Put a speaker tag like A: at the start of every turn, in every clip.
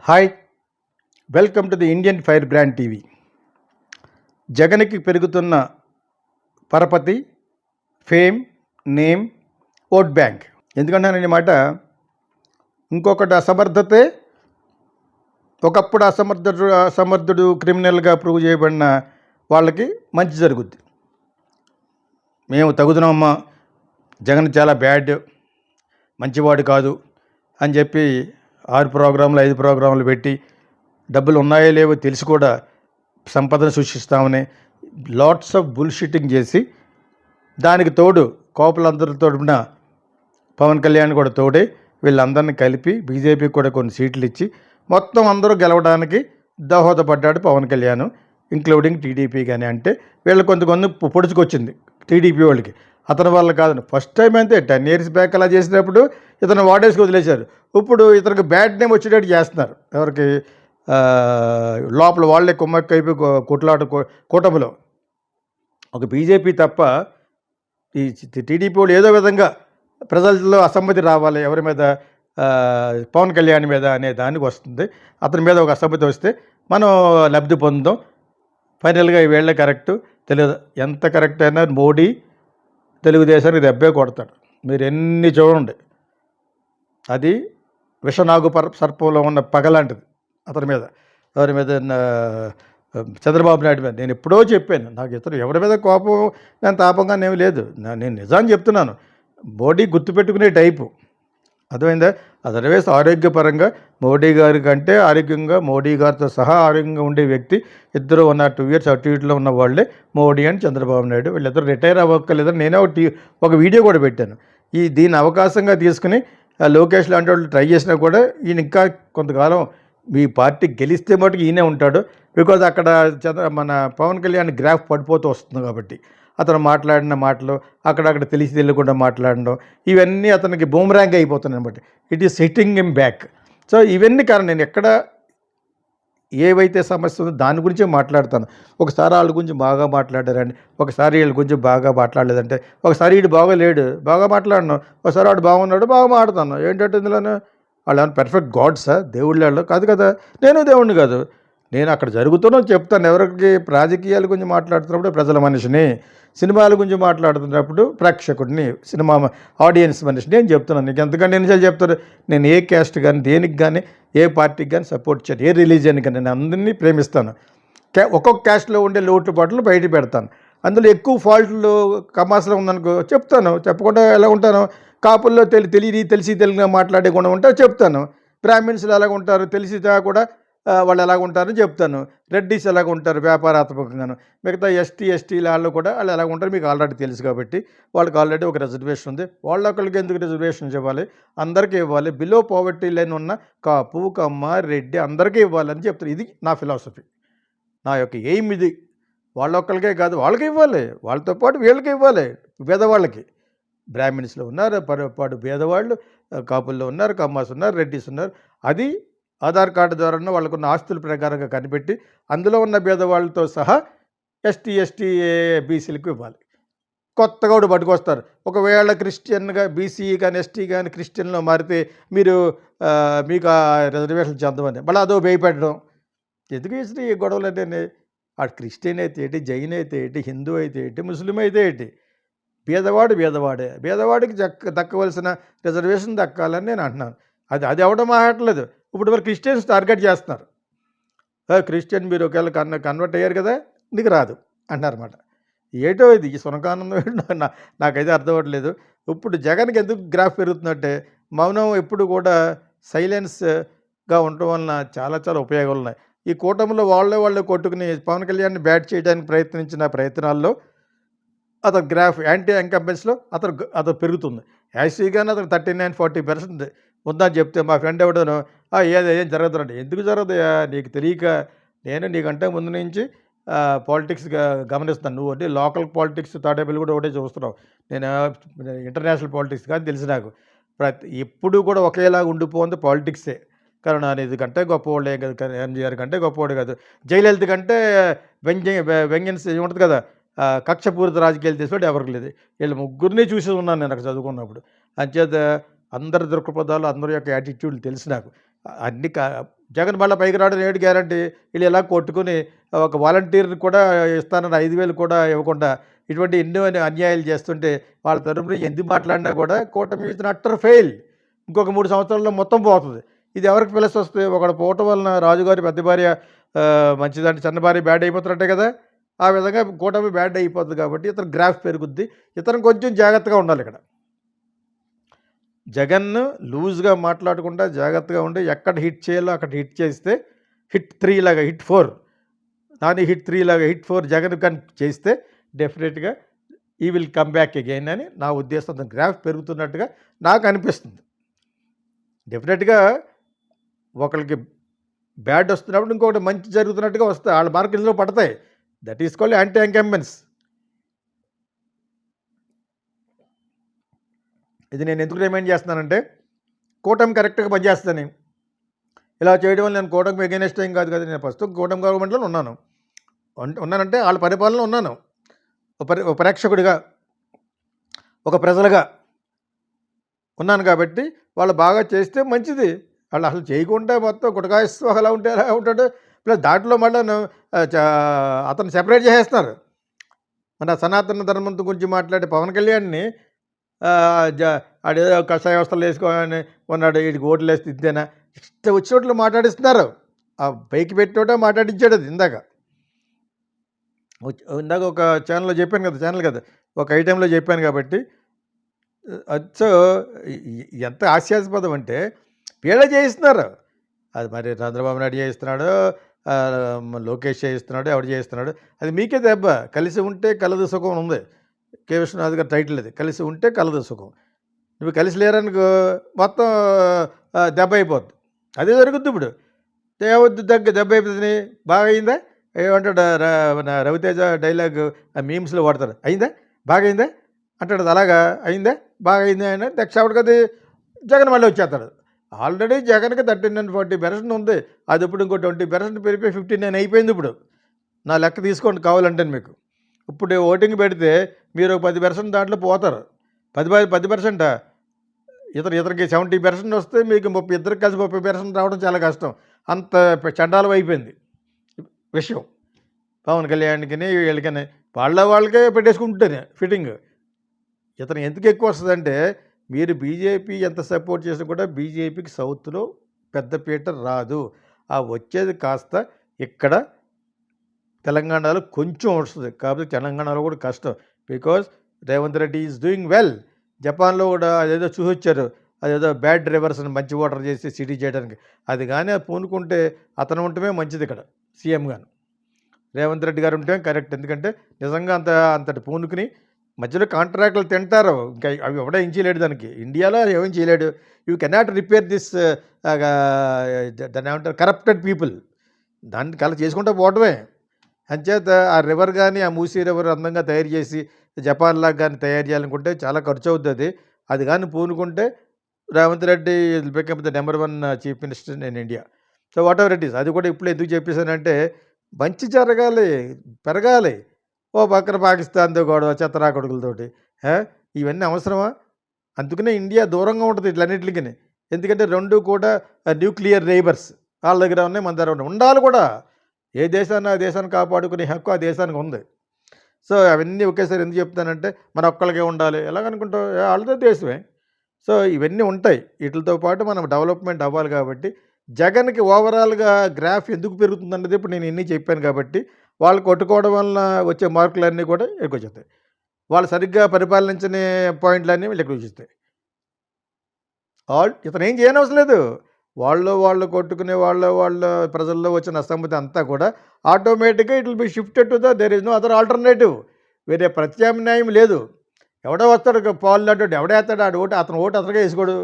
A: Hi, welcome to the Indian fire brand TV. జగన్కి పెరుగుతున్న పరపతి, ఫేమ్, నేమ్, ఓట్ బ్యాంక్. ఎందుకంటానని మాట, ఇంకొకటి అసమర్థతే. ఒకప్పుడు అసమర్థుడు క్రిమినల్గా ప్రూవ్ చేయబడిన వాళ్ళకి మంచి జరుగుద్ది. మేము తగుదునమ్మా, జగన్ చాలా బ్యాడ్, మంచివాడు కాదు అని చెప్పి 6 ప్రోగ్రాంలు 5 ప్రోగ్రాంలు పెట్టి డబ్బులు ఉన్నాయో లేవో తెలిసి కూడా సంపదను సృష్టిస్తామని లాట్స్ ఆఫ్ బుల్షిట్టింగ్ చేసి, దానికి తోడు కోపలందరితో పవన్ కళ్యాణ్ కూడా తోడే వీళ్ళందరినీ కలిపి బీజేపీకి కూడా కొన్ని సీట్లు ఇచ్చి మొత్తం అందరూ గెలవడానికి దోహదపడ్డాడు పవన్ కళ్యాణ్, ఇంక్లూడింగ్ టీడీపీ. కానీ అంటే వీళ్ళు కొంతమంది పొడుచుకొచ్చింది టీడీపీ వాళ్ళకి. అతని వల్ల కాదు. ఫస్ట్ టైం అంతే 10 years బ్యాక్ అలా చేసినప్పుడు ఇతను వాడేసుకు వదిలేశారు. ఇప్పుడు ఇతనికి బ్యాడ్ నేమ్ వచ్చేటట్టు చేస్తున్నారు. ఎవరికి? లోపల వాళ్ళే కుమ్మక్క అయిపోయి కూటమిలో ఒక బీజేపీ తప్ప ఈ టీడీపీ వాళ్ళు ఏదో విధంగా ప్రజల్లో అసమ్మతి రావాలి ఎవరి మీద, పవన్ కళ్యాణ్ మీద అనే దానికి వస్తుంది. అతని మీద ఒక అసమ్మతి వస్తే మనం లబ్ధి పొందుతాం. ఫైనల్గా ఈ వేళ కరెక్టు తెలియదు. ఎంత కరెక్ట్ అయినా మోడీ తెలుగుదేశానికి దెబ్బే కొడతాడు. మీరు ఎన్ని చూడండి, అది విషనాగు సర్పంలో ఉన్న పగలాంటిది అతని మీద. ఎవరి మీద? చంద్రబాబు నాయుడు మీద. నేను ఎప్పుడో చెప్పాను, నాకు ఇతను ఎవరి మీద కోపం నేను తాపంగా ఏమీ లేదు. నేను నిజాన్ని చెప్తున్నాను. మోడీ గుర్తుపెట్టుకునే టైపు, అర్థమైందా? అదర్వైజ్ ఆరోగ్యపరంగా మోడీ గారి కంటే ఆరోగ్యంగా, మోడీ గారితో సహా ఆరోగ్యంగా ఉండే వ్యక్తి ఇద్దరు ఉన్న 2 years అటు ఇటులో ఉన్న వాళ్ళే మోడీ అండ్ చంద్రబాబు నాయుడు. వీళ్ళిద్దరు రిటైర్ అవ్వక్కర్లేదని నేనే ఒక వీడియో కూడా పెట్టాను. దీన్ని అవకాశంగా తీసుకుని లోకేష్ లాంటి వాళ్ళు ట్రై చేసినా కూడా ఈయన ఇంకా కొంతకాలం మీ పార్టీ గెలిస్తే మటుకు ఈయనే ఉంటాడు. బికాజ్ అక్కడ మన పవన్ కళ్యాణ్ గ్రాఫ్ పడిపోతూ వస్తుంది కాబట్టి అతను మాట్లాడిన మాటలు అక్కడక్కడ తెలిసి తెలియకుండా మాట్లాడడం ఇవన్నీ అతనికి బూమరాంగ్ అయిపోతున్నాయి అనమాట. It is hitting him back. So ఇవన్నీ కారణం. నేను ఎక్కడ ఏవైతే సమస్య ఉందో దాని గురించే మాట్లాడతాను. ఒకసారి వాళ్ళ గురించి బాగా మాట్లాడారండి, ఒకసారి వీళ్ళ గురించి బాగా మాట్లాడలేదంటే, ఒకసారి వీడు బాగోలేడు బాగా మాట్లాడను, ఒకసారి వాడు బాగున్నాడు బాగా మాట్లాడతాను. ఏంటంటే ఇందులోనే వాళ్ళు ఏమైనా పెర్ఫెక్ట్ గాడ్సా? దేవుళ్ళు కాదు కదా. నేను దేవుణ్ణి కాదు. నేను అక్కడ జరుగుతున్నా చెప్తాను. ఎవరికి రాజకీయాల గురించి మాట్లాడుతున్నప్పుడు ప్రజల మనిషిని, సినిమాల గురించి మాట్లాడుతున్నప్పుడు ప్రేక్షకుడిని, సినిమా ఆడియన్స్ మనిషిని నేను చెప్తున్నాను. నీకు ఎంతకంటే ఎన్నిసార్లు చెప్తారు? నేను ఏ క్యాస్ట్ కానీ, దేనికి కానీ, ఏ పార్టీకి కానీ సపోర్ట్ చేయను, ఏ రిలీజియన్కి కానీ. నేను అందరినీ ప్రేమిస్తాను. ఒక్కొక్క క్యాస్ట్లో ఉండే లోటుపాట్లు బయట పెడతాను. అందులో ఎక్కువ ఫాల్ట్లు కమాసలో ఉందనుకో చెప్తాను. చెప్పకుండా ఎలా ఉంటాను? కాపుల్లో తెలిసి తెలుగుగా మాట్లాడే గుణం ఉంటే చెప్తాను. బ్రాహ్మిన్స్లో ఎలాగ ఉంటారు తెలిసిదా కూడా వాళ్ళు ఎలాగ ఉంటారని చెప్తాను. రెడ్డిస్ ఎలాగ ఉంటారు వ్యాపారాత్మకంగాను. మిగతా ఎస్టీ వాళ్ళు కూడా వాళ్ళు ఎలాగ ఉంటారు మీకు ఆల్రెడీ తెలుసు కాబట్టి వాళ్ళకి ఆల్రెడీ ఒక రిజర్వేషన్ ఉంది. వాళ్ళొక్కరికి ఎందుకు రిజర్వేషన్ ఇవ్వాలి? అందరికీ ఇవ్వాలి. బిలో పావర్టీ లైన్ ఉన్న కాపు, కమ్మ, రెడ్డి అందరికీ ఇవ్వాలని చెప్తారు. ఇది నా ఫిలాసఫీ, నా యొక్క ఎయిమ్ ఇది. వాళ్ళొక్కరికే కాదు, వాళ్ళకి ఇవ్వాలి, వాళ్ళతో పాటు వీళ్ళకి ఇవ్వాలి. పేదవాళ్ళకి బ్రాహ్మిన్స్లో ఉన్నారు, పాటు పేదవాళ్ళు, కాపుల్లో ఉన్నారు, కమ్మాస్ ఉన్నారు, రెడ్డిస్ ఉన్నారు. అది ఆధార్ కార్డు ద్వారా వాళ్ళకున్న ఆస్తుల ప్రకారంగా కనిపెట్టి అందులో ఉన్న పేదవాళ్ళతో సహా ఎస్టీ బీసీలకు ఇవ్వాలి. కొత్తగా కూడా పట్టుకొస్తారు. ఒకవేళ క్రిస్టియన్గా బీసీ కానీ ఎస్టీ కానీ క్రిస్టియన్లో మారితే మీకు ఆ రిజర్వేషన్ చెందమని మళ్ళీ అదో భయపెట్టడం. ఎందుకు ఇచ్చిన ఈ గొడవలు అంటే? ఆ క్రిస్టియన్ అయితే ఏంటి, జైన్ అయితే ఏంటి, హిందూ అయితే ఏంటి, ముస్లిం అయితే ఏంటి, పేదవాడే. పేదవాడికి దక్కవలసిన రిజర్వేషన్ దక్కాలని నేను అంటున్నాను. అది ఎవడం మాట్లాడలేదు. ఇప్పుడు మరి క్రిస్టియన్స్ టార్గెట్ చేస్తున్నారు. క్రిస్టియన్ మీరు ఒకవేళ కన్వర్ట్ అయ్యారు కదా, నీకు రాదు అంటున్నారన్నమాట. ఏటో ఇది ఈ సునకానందం నాకైతే అర్థం అవ్వట్లేదు. ఇప్పుడు జగన్కి ఎందుకు గ్రాఫ్ పెరుగుతుందంటే, మౌనం ఎప్పుడు కూడా సైలెన్స్గా ఉండటం వలన చాలా చాలా ఉపయోగాలు ఉన్నాయి. ఈ కూటమిలో వాళ్ళే కొట్టుకుని పవన్ కళ్యాణ్ని బ్యాట్ చేయడానికి ప్రయత్నించిన ప్రయత్నాల్లో అతను గ్రాఫ్ యాంటీ ఇన్కంబెన్స్లో అతను పెరుగుతుంది. యాక్చువల్గానే అతను 39-40% ఉందని చెప్తే మా ఫ్రెండ్ ఎవడను ఏం జరగదురండి. ఎందుకు జరగదయా? నీకు తెలియక. నేను నీకంటే ముందు నుంచి పాలిటిక్స్గా గమనిస్తాను. నువ్వు అంటే లోకల్ పాలిటిక్స్ తాడేపల్లి కూడా ఒకటే చూస్తున్నావు. నేను ఇంటర్నేషనల్ పాలిటిక్స్ కానీ తెలిసి నాకు ఎప్పుడు కూడా ఒకేలాగా ఉండిపోతుంది పాలిటిక్సే. కరుణానిధి కంటే గొప్పవాళ్ళే కదా, ఎంజీఆర్ కంటే గొప్పవాడు కాదు, జయలలిత కంటే వెంగెన్స్ ఉంటుంది కదా, కక్షపూరిత రాజకీయాలు చేసేవాడు ఎవరికి లేదు. వీళ్ళు ముగ్గురిని చూసి ఉన్నాను నేను అక్కడ చదువుకున్నప్పుడు. అంచేత అందరి దృక్పథాలు, అందరి యొక్క యాటిట్యూడ్లు తెలిసి నాకు. అన్ని జగన్ మళ్ళీ పైకి రావడం ఏడు గ్యారంటీ. వీళ్ళు ఇలా కొట్టుకుని ఒక వాలంటీర్ని కూడా ఇస్తానని 5,000 కూడా ఇవ్వకుండా ఇటువంటి ఎన్నో అన్యాయాలు చేస్తుంటే వాళ్ళ తరపున ఎందుకు మాట్లాడినా కూడా కూటమి ఇస్ అట్టర్ ఫెయిల్. ఇంకొక 3 సంవత్సరాల్లో మొత్తం పోతుంది. ఇది ఎవరికి ప్లస్ వస్తుంది? ఒకడు పోవటం వలన రాజుగారి పెద్ద భార్య మంచిదంటే చిన్న భార్య బ్యాడ్ అయిపోతున్నట్టే కదా! ఆ విధంగా కూటమి బ్యాడ్ అయిపోద్ది కాబట్టి ఇతను గ్రాఫ్ పెరుగుద్ది. ఇతను కొంచెం జాగ్రత్తగా ఉండాలి ఇక్కడ. జగన్ను లూజ్గా మాట్లాడకుండా జాగ్రత్తగా ఉండి ఎక్కడ హిట్ చేయాలో అక్కడ హిట్ చేస్తే హిట్ 3 లాగా హిట్ 4 నాని హిట్ 3 లాగా హిట్ 4 జగన్ కానీ చేస్తే డెఫినెట్గా ఈ విల్ కమ్ బ్యాక్ అగైన్ అని నా ఉద్దేశం. అతను గ్రాఫ్ పెరుగుతున్నట్టుగా నాకు అనిపిస్తుంది. డెఫినెట్గా ఒకరికి బ్యాడ్ వస్తున్నప్పుడు ఇంకొకటి మంచి జరుగుతున్నట్టుగా వస్తాయి. వాళ్ళ మార్కులు ఇందులో పడతాయి. That is called anti incumbency. ఇది నేను ఎందుకు రిమైండ్ చేస్తున్నానంటే కూటమి కరెక్ట్గా పనిచేస్తుందని. ఇలా చేయడం వల్ల నేను కూటమికి ఎగైనెస్ట్ ఏం కాదు కదా. నేను ప్రస్తుతం కూటమి గవర్నమెంట్లో ఉన్నానంటే వాళ్ళ పరిపాలనలో ఉన్నాను. ఒక ప్రేక్షకుడిగా, ఒక ప్రజలుగా ఉన్నాను కాబట్టి వాళ్ళు బాగా చేస్తే మంచిది. వాళ్ళు అసలు చేయకుండా మొత్తం గుటకాయిస్తూ అలా ఉంటే ఎలా ఉంటాడు. ప్లస్ దాంట్లో మళ్ళీ అతను సెపరేట్ చేసేస్తున్నారు. మన సనాతన ధర్మం గురించి మాట్లాడే పవన్ కళ్యాణ్ని ఆడేదో కషాయ వ్యవస్థలు వేసుకోని ఉన్నాడు, వీడికి ఓట్లు వేస్తే ఇంతేనా ఇష్టం వచ్చినట్లు మాట్లాడిస్తున్నారు. ఆ పైకి పెట్టినోటే మాట్లాడించాడు. అది ఇందాక ఒక ఛానల్లో చెప్పాను కదా, ఒక ఐటెంలో చెప్పాను కాబట్టి. సో ఎంత హాస్యాస్పదం అంటే వీళ్ళే చేయిస్తున్నారు. అది మరి చంద్రబాబు నాయుడు చేయిస్తున్నాడు, లోకేష్ చేయిస్తున్నాడు, ఎవడు చేయిస్తున్నాడు, అది మీకే దెబ్బ. కలిసి ఉంటే కలదు సుఖం ఉంది, కె విశ్వనాథ్ గారి టైటిల్ అది. కలిసి ఉంటే కలదు సుఖం. నువ్వు కలిసి లేరనుకో మొత్తం దెబ్బ అయిపోద్ది. అదే జరుగుద్ది ఇప్పుడు. ఏవద్దు దెబ్బ అయిపోతుంది. బాగా అయిందా ఏమంటాడు రవితేజ డైలాగ్ మీమ్స్లో వాడతారు. అయిందా బాగా అయిందా అంటాడు. అలాగా అయిందా బాగా అయిందా ఆయన దక్షావుడికి అది జగన్ మళ్ళీ వచ్చేస్తాడు. ఆల్రెడీ జగన్కి 39-40% ఉంది. అది ఇప్పుడు ఇంకో 20% పెరిగిపోయి 59 అయిపోయింది. ఇప్పుడు నా లెక్క తీసుకోండి కావాలంటే మీకు. ఇప్పుడు ఓటింగ్ పెడితే మీరు 10% దాంట్లో పోతారు. 10% ఇతనికి 70% వస్తే మీకు ఇద్దరికి కలిసి 30% రావడం చాలా కష్టం. అంత చండాలం అయిపోయింది విషయం. పవన్ కళ్యాణ్కి వీళ్ళకని వాళ్ళకే పెట్టేసుకుంటేనే ఫిట్టింగ్. ఇతను ఎందుకు ఎక్కువ వస్తుందంటే మీరు బీజేపీ ఎంత సపోర్ట్ చేసినా కూడా బీజేపీకి సౌత్లో పెద్దపీట రాదు. ఆ వచ్చేది కాస్త ఇక్కడ తెలంగాణలో కొంచెం వస్తుంది. కాబట్టి తెలంగాణలో కూడా కష్టం. Because Revanth Reddy is doing well. జపాన్లో కూడా అదేదో చూసి వచ్చారు, అదేదో బ్యాడ్ రివర్స్ని మంచి వాటర్ చేసి సిటీ చేయడానికి. అది కానీ పూనుకుంటే అతను ఉండటమే మంచిది ఇక్కడ సీఎం గాను. రేవంత్ రెడ్డి గారు ఉంటే కరెక్ట్. ఎందుకంటే నిజంగా అంతటి పూనుకుని మధ్యలో కాంట్రాక్టులు తింటారు. ఇంకా అవి ఎవడో ఏం చేయలేడు దానికి. ఇండియాలో ఏం చేయలేడు. యూ కెనాట్ రిపేర్ దిస్ దాన్ని ఏమంటారు కరప్టెడ్ పీపుల్. దాన్ని కల చేసుకుంటూ పోవటమే. అంచేత ఆ రివర్ కానీ ఆ మూసీ రివర్ అందంగా తయారు చేసి జపాన్ లాగా కానీ తయారు చేయాలనుకుంటే చాలా ఖర్చు అవుతుంది. అది కానీ పూనుకుంటే Revanth Reddy become the number 1 chief minister in India. So whatever it is. అది కూడా ఇప్పుడు ఎందుకు చెప్పేశానంటే మంచి జరగాలి, పెరగాలి. ఓ పక్కన పాకిస్తాన్తో గొడవ చెత్తరా కొడుకులతోటి. ఇవన్నీ అవసరమా? అందుకనే ఇండియా దూరంగా ఉంటుంది ఇట్లన్నింటికి. ఎందుకంటే రెండు కూడా న్యూక్లియర్ నైబర్స్. వాళ్ళ దగ్గర ఉన్నాయి, మన దగ్గర ఉన్నాయి. ఉండాలి కూడా. ఏ దేశాన్ని ఆ దేశాన్ని కాపాడుకునే హక్కు ఆ దేశానికి ఉంది. సో అవన్నీ ఒకేసారి ఎందుకు చెప్తానంటే మన ఒక్కళ్ళకే ఉండాలి ఎలాగనుకుంటాం, వాళ్ళతో దేశమే. సో ఇవన్నీ ఉంటాయి. వీటితో పాటు మనం డెవలప్మెంట్ అవ్వాలి. కాబట్టి జగన్కి ఓవరాల్గా గ్రాఫ్ ఎందుకు పెరుగుతుందన్నది ఇప్పుడు నేను ఎన్ని చెప్పాను. కాబట్టి వాళ్ళు కొట్టుకోవడం వలన వచ్చే మార్కులన్నీ కూడా ఎక్కువ వచ్చేస్తాయి. వాళ్ళు సరిగ్గా పరిపాలించని పాయింట్లన్నీ వీళ్ళు ఎక్కువ చూస్తాయి. ఇతను ఏం చేయనవసరం లేదు. వాళ్ళు కొట్టుకునే వాళ్ళ ప్రజల్లో వచ్చిన అసమ్మతి అంతా కూడా ఆటోమేటిక్గా it will be shifted to there is no other alternative. వేరే ప్రత్యామ్నాయం లేదు. ఎవడో వస్తాడు పాలు లాంటి ఎవడేస్తాడు ఆడు ఓటు, అతను ఓటు అతనిగా వేసుకోడు.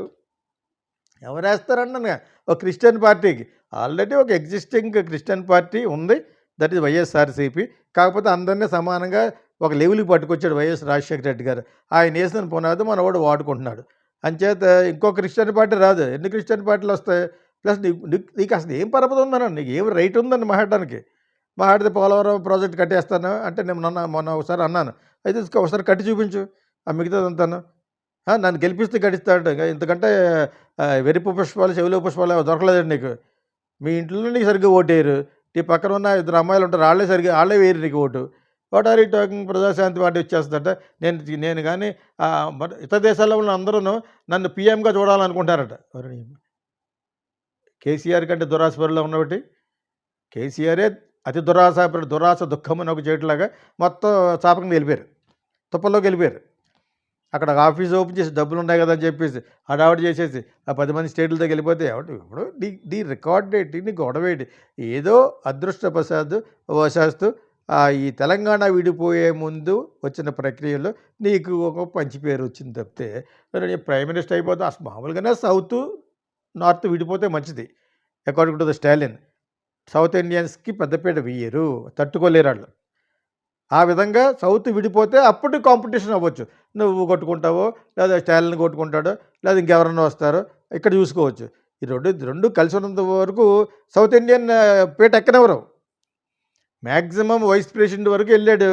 A: ఎవరు వేస్తారన్నాను ఒక క్రిస్టియన్ పార్టీకి. ఆల్రెడీ ఒక ఎగ్జిస్టింగ్ క్రిస్టియన్ పార్టీ ఉంది, దట్ ఈజ్ వైఎస్ఆర్సీపీ. కాకపోతే అందరినీ సమానంగా ఒక లెవెల్కి పట్టుకొచ్చాడు వైఎస్ రాజశేఖర రెడ్డి గారు. ఆయన వేసిన పునాది మనవాడు వాడుకుంటున్నాడు. అంచేత ఇంకో క్రిస్టియన్ పార్టీ రాదు. ఎన్ని క్రిస్టియన్ పార్టీలు వస్తాయి? ప్లస్ నీకు అసలు ఏం పరపతి ఉందన్న, నీకు ఏం రైట్ ఉందని మాట్లాడడానికి. మాట్లాడితే పోలవరం ప్రాజెక్ట్ కట్టేస్తాను అంటే నేను మొన్న ఒకసారి అన్నాను. అయితే ఒకసారి కట్టి చూపించు ఆ మిగతాదంతాను. నన్ను గెలిపిస్తే గడిస్తాడు. ఇంతకంటే వెరిపు పుష్పాలు, చెవిలో పుష్పాలు దొరకలేదండి నీకు. మీ ఇంట్లో నీకు సరిగ్గా ఓటేయరు. నీ పక్కన ఉన్న ఇద్దరు అమ్మాయిలు ఉంటారు, వాళ్ళే వేయరు నీకు vote. What are you talking? Prajashanti party వచ్చేస్తుందట. నేను కానీ ఇతర దేశాల్లో ఉన్న అందరూ నన్ను పీఎంగా చూడాలనుకుంటారట. కేసీఆర్ కంటే దురాశపరులో ఉన్నబట్టి కేసీఆరే అతి దురాశ దుఃఖం అని ఒక చేయట్లాగా మొత్తం చాపకంగా వెళ్ళిపోయారు, తుప్పల్లోకి వెళ్ళిపోయారు. అక్కడ ఆఫీస్ ఓపెన్ చేసి డబ్బులు ఉన్నాయి కదా అని చెప్పేసి హడావుడి చేసేసి ఆ 10 మంది స్టేట్లతో వెళ్ళిపోతే ఇప్పుడు నీ రికార్డ్ ఏంటి, నీ గొడవ ఏంటి? ఏదో వశాస్తు ఈ తెలంగాణ విడిపోయే ముందు వచ్చిన ప్రక్రియలో నీకు ఒక మంచి పేరు వచ్చింది తప్పితే ప్రైమ్ మినిస్టర్ అయిపోతే అసలు మామూలుగానే సౌత్ నార్త్ విడిపోతే మంచిది. According to the Stalin south ఇండియన్స్కి పెద్దపీట వేయరు, తట్టుకోలేరు వాళ్ళు. ఆ విధంగా సౌత్ విడిపోతే అప్పుడు కాంపిటీషన్ అవ్వచ్చు. నువ్వు కొట్టుకుంటావో, లేదా స్టాలిన్ కొట్టుకుంటాడో, లేదా ఇంకెవరన్నా వస్తారో ఇక్కడ చూసుకోవచ్చు. ఈ రెండు కలిసి ఉన్నంత వరకు సౌత్ ఇండియన్ పీట ఎక్కనెవరు. మ్యాక్సిమం వైస్ ప్రెసిడెంట్ వరకు వెళ్ళాడు.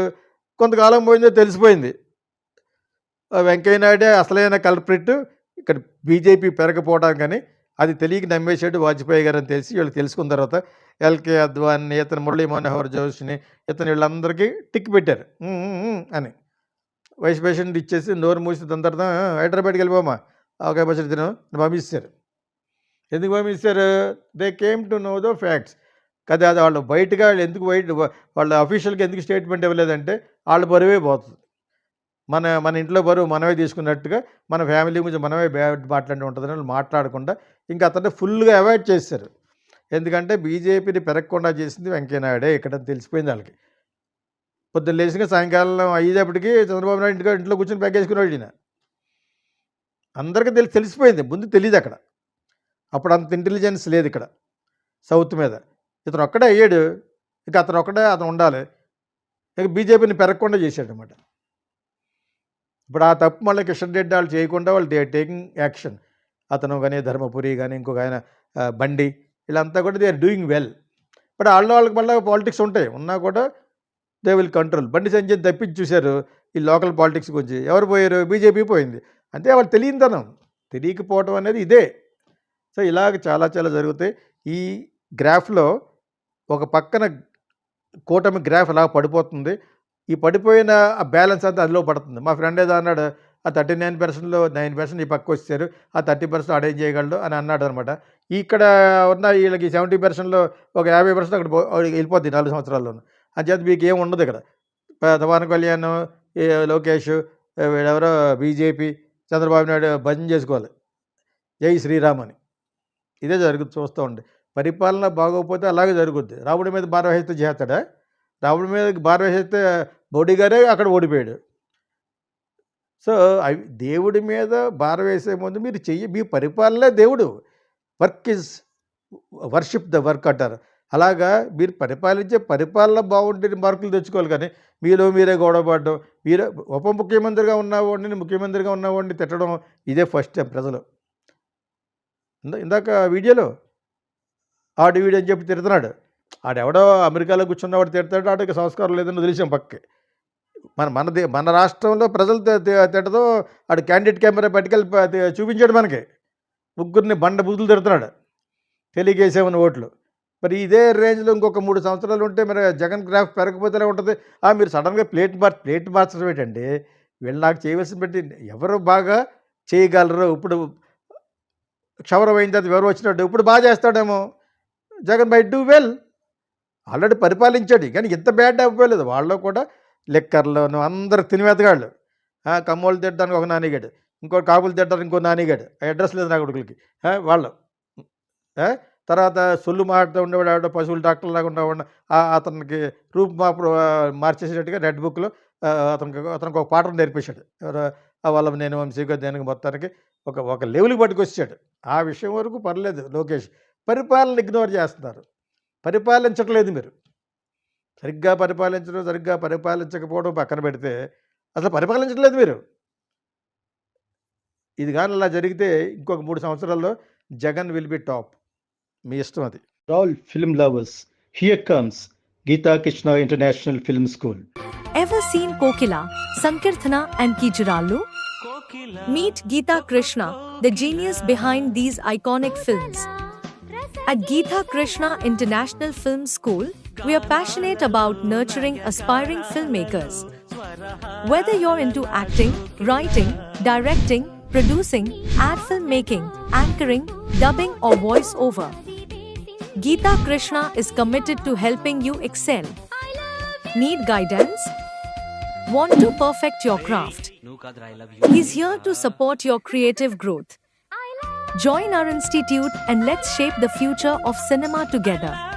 A: కొంతకాలం పోయిందో తెలిసిపోయింది వెంకయ్యనాయుడే అసలైన కల్ప్రిట్ ఇక్కడ బీజేపీ పెరగపోవడానికి. కానీ అది తెలియక నమ్మేశాడు వాజ్పేయి గారు అని తెలిసి వీళ్ళు తెలుసుకున్న తర్వాత ఎల్కే అద్వాని, ఇతను మురళీ మనోహర్ జోషిని, ఇతను వీళ్ళందరికీ టిక్ పెట్టారు అని. వైస్ ప్రెసిడెంట్ ఇచ్చేసి నోరు మూసి దాని తర్వాత హైదరాబాద్కి వెళ్ళిపోమా ఒక ప్రెసిడెంట్ను పంపిస్తారు. ఎందుకు పంపిస్తారు? They came to know the facts కదా. అది వాళ్ళు బయటగా ఎందుకు వాళ్ళ అఫీషియల్గా ఎందుకు స్టేట్మెంట్ ఇవ్వలేదంటే వాళ్ళ బరువే పోతుంది. మన ఇంట్లో బరువు మనమే తీసుకున్నట్టుగా మన ఫ్యామిలీ గురించి మనమే మాట్లాడి ఉంటుందని వాళ్ళు మాట్లాడకుండా ఇంకా అతన్ని ఫుల్గా అవాయిడ్ చేశారు. ఎందుకంటే బీజేపీని పెరగకుండా చేసింది వెంకయ్యనాయుడే ఇక్కడ తెలిసిపోయింది వాళ్ళకి. పొద్దున్న లేచిగా సాయంకాలం అయ్యేటప్పటికి చంద్రబాబు నాయుడు ఇంట్లో కూర్చొని పెగ్గేసుకున్నాడు ఈయన. అందరికీ తెలిసిపోయింది, ముందు తెలియదు అక్కడ. అప్పుడు అంత ఇంటెలిజెన్స్ లేదు ఇక్కడ సౌత్ మీద. ఇతను ఒక్కడే అయ్యాడు, ఇక అతను ఉండాలి. ఇక బీజేపీని పెరగకుండా చేశాడు అనమాట. ఇప్పుడు ఆ తప్పు మళ్ళీ కిషన్ రెడ్డి వాళ్ళు చేయకుండా వాళ్ళు టేకింగ్ యాక్షన్. అతను కానీ ధర్మపురి కానీ ఇంకొక ఆయన బండి వీళ్ళంతా కూడా they are doing well. But వాళ్ళకి మళ్ళీ పాలిటిక్స్ ఉంటాయి, ఉన్నా కూడా they will control. Bandi Sanjay తప్పించి చూశారు ఈ లోకల్ పాలిటిక్స్ గురించి. ఎవరు పోయారు? బీజేపీ పోయింది. అంతే, వాళ్ళు తెలియనితనం, తెలియకపోవటం అనేది ఇదే. సో ఇలాగ చాలా జరుగుతాయి. ఈ గ్రాఫ్లో ఒక పక్కన కూటమి గ్రాఫ్ అలా పడిపోతుంది. ఈ పడిపోయిన ఆ బ్యాలెన్స్ అంతా అందులో పడుతుంది. మా ఫ్రెండ్ ఏదో అన్నాడు, ఆ 39%లో 9% ఈ పక్క వచ్చారు, ఆ 30% ఆడేం చేయగలడు అని అన్నాడు అనమాట. ఇక్కడ ఉన్న వీళ్ళకి 70%లో ఒక 50% అక్కడ వెళ్ళిపోద్ది 4 సంవత్సరాల్లోనూ. అంచేత మీకు ఏం ఉండదు ఇక్కడ. పవన్ కళ్యాణ్, లోకేష్, వీళ్ళెవరో బీజేపీ, చంద్రబాబు నాయుడు భజన చేసుకోవాలి జై శ్రీరామ్ అని. ఇదే చూస్తూ ఉండే. పరిపాలన బాగోకపోతే అలాగే జరుగుద్ది. రాముడి మీద భారం వేస్తే చేస్తాడా? రాముడి మీద భారం వేస్తే మోడీ గారే అక్కడ ఓడిపోయాడు. సో దేవుడి మీద భారం వేసే ముందు మీరు మీ పరిపాలనే దేవుడు. Work is worship the work అంటారు. అలాగా మీరు పరిపాలించే పరిపాలన బాగుంటే మార్కులు తెచ్చుకోవాలి. కానీ మీరే గొడవపడడం, మీరే ఉప ముఖ్యమంత్రిగా ఉన్నవాడిని ముఖ్యమంత్రిగా ఉన్నవాడిని తిట్టడం ఇదే ఫస్ట్ టైం ప్రజలు. ఇందాక వీడియోలో వీడియో అని చెప్పి తిడుతున్నాడు. ఆడెవడో అమెరికాలో కూర్చున్నవాడు తిడతాడు, ఆడికి సంస్కారం లేదని వదిలేసాం పక్కకి. మన రాష్ట్రంలో ప్రజలు తిట్టదో ఆడు క్యాండిడేట్ కెమెరా పట్టుకెళ్ళి చూపించాడు మనకి. ముగ్గురిని బూతులు తిడుతున్నాడు, తెలియకేసామని ఓట్లు. మరి ఇదే రేంజ్లో ఇంకొక 3 సంవత్సరాలు ఉంటే మరి జగన్ గ్రాఫ్ పెరగకపోతేనే ఉంటుంది. మీరు సడన్గా ప్లేట్ మార్చడం ఏంటండి? వీళ్ళు నాకు చేయవలసిన పెట్టి ఎవరు బాగా చేయగలరు? ఇప్పుడు క్షవరం అయిన తర్వాత ఎవరు వచ్చినట్టు ఇప్పుడు బాగా చేస్తాడేమో Jagan. By do well, already పరిపాలించాడు, కానీ ఇంత బ్యాడ్ అవ్వలేదు. వాళ్ళు కూడా లెక్కర్లోను అందరు తినివేతగాళ్ళు. కమ్మోళ్ళు తిట్టడానికి ఒక నానిగాడు, ఇంకో కాపులు తిట్టడానికి ఇంకో నానిగాడు, అడ్రస్ లేదు నా కొడుకులకి వాళ్ళు. తర్వాత సొల్లు మాట్లాడుతూ ఉండేవాడు పశువులు డాక్టర్ లాగా ఉండేవాడు. అతనికి రూప్ మార్చేసేటట్టుగా రెడ్ బుక్లో అతనికి ఒక పాఠం నేర్పించాడు. వాళ్ళ నేను వంశీగా దేనికి మొత్తానికి ఒక లెవెల్కి పట్టుకొచ్చాడు. ఆ విషయం వరకు పర్లేదు. లోకేష్ పరిపాలన ఇగ్నోర్ చేస్తున్నారు, పరిపాలించట్లేదు. మీరు సరిగ్గా పరిపాలించకపోవడం పక్కన పెడితే అసలు పరిపాలించట్లేదు మీరు. ఇది కానీ అలా జరిగితే ఇంకొక 3 సంవత్సరాల్లో జగన్ విల్ బి టాప్. మీ ఇష్టం అది. All film lovers, here comes Geeta Krishna International Film School.
B: Ever seen Kokila, Sankirthana and Kijurallu? Meet Geeta Krishna, the genius behind these iconic films. At Geeta Krishna International Film School, we are passionate about nurturing aspiring filmmakers. Whether you're into acting, writing, directing, producing, ad filmmaking, anchoring, dubbing, or voice-over, Geeta Krishna is committed to helping you excel. Need guidance? Want to perfect your craft? He's here to support your creative growth. Join our institute and let's shape the future of cinema together.